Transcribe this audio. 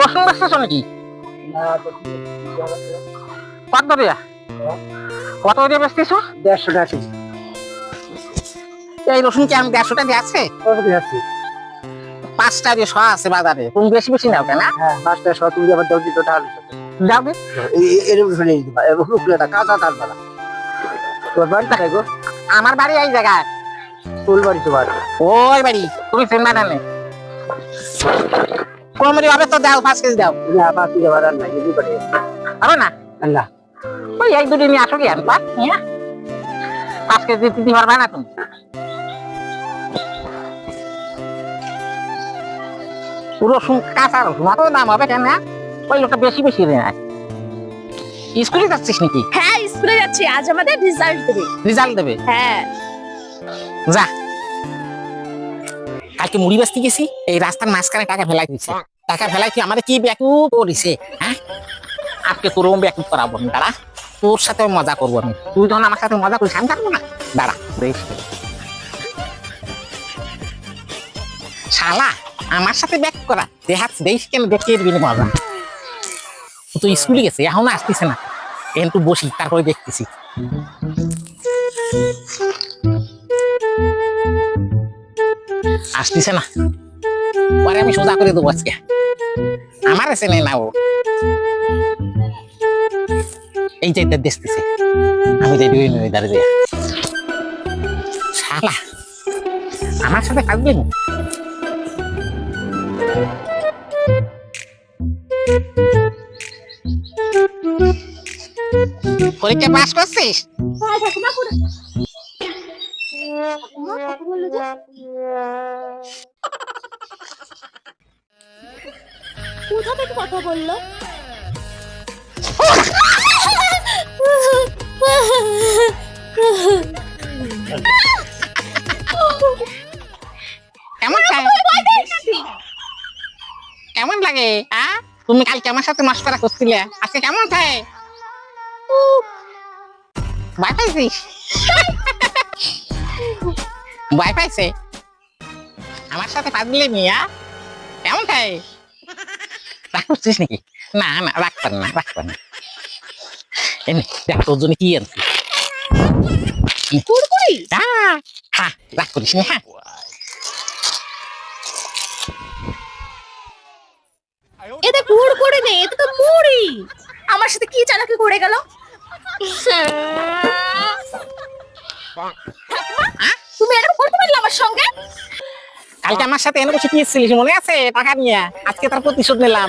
রসুন বেচতেছ নাকি? কত দিয়া কত দিয়ে বেচতেছ? 150 টাকা কেজি। এই রসুন কি আমি 150 টাকা দিয়ে আছে? কত দিয়ে আছে? 5 টাকা দিয়ে শোয়া আছে বাজারে, তুমি বেশি বেশি নাও কেন? হ্যাঁ 5 টাকা সব তুমি আবার দাও দিতে টাকা দিতে। যাও গে। এরকম শুনে দিবা এবং রুকুলাটা কাঁচা তালবালা। তোর বাড়ি কোথায় গো? আমার বাড়ি এই জায়গায়। কোন বাড়ি তোমার? ওই বাড়ি তুমি চেন্নাই জানে কমরি হবে তো দাও 5 কেজি দাও। না বাকি যাবার আর নাই এই বাড়ি। হবে না? আল্লাহ ওই এই দুদিন নিয়ে আসো কি আমি পার 5 কেজি দিতে পারবে না তুমি? রসুন কাঁচা রসুন অত দাম হবে কেন? ওই লোকটা বেশি বেশি নেয়। স্কুলে যাচ্ছিস নাকি? হ্যাঁ স্কুলে যাচ্ছি, আজ আমাদের রেজাল্ট দেবে। রেজাল্ট দেবে? হ্যাঁ। যা। কালকে মুড়ি বেচতে গেছি, এই রাস্তার মাঝখানে টাকা ফেলাই দিচ্ছে। টাকা ফেলাই কি আমাদের কি ব্যাকুপ করিছে? হ্যাঁ, আজকে তোর ব্যাকুপ করাবো আমি। দাঁড়া, তোর সাথে মজা করবো আমি। তুই যখন আমার সাথে মজা করিস আমি থাকবো না। দাঁড়া বেশ। শালা আমার সাথে ব্যাক করা দেখাচ্ছ, দেখ কেন দেখে মজা। তো স্কুলে গেছে, এখন আসতেছে না। একটু বসি তারপরে দেখতেছি। আসতেছে না, পরে আমি সোজা করে দেবো আজকে। আমার এসে নেই না ও, এই যে দেখতেছে আমি রেডি হয়ে নেই দাঁড়িয়ে। শালা আমার সাথে থাকবে না। পরীক্ষা পাস করছিস? কোথা থেকে কথা বললো? কেমন কেমন লাগে? তুমি কালকে আমার সাথে মশকরা করছিলে, আজকে কেমন থাকে? ভয় পাইছিস? ভয় পাইছে আমার সাথে পারলে মিয়া? কেমন থাকে? রাগ করছিস নাকি? না না রাগ পার না, রাগ পার না। এমনি দেখ তোর জন্য কি আনছি। কুরকুরি? হ্যাঁ রাগ করিস না। হ্যাঁ এটা কুরকুরি নেই, এটা তো মুড়ি। আমার সাথে কি চালাকি করে গেল? তুমি এরকম করতে পারলে আমার সঙ্গে? কালকে আমার সাথে এনে বসে কি এসেছিলিস মনে আছে? টাকা নিয়ে আজকে তার প্রতিশোধ নিলাম।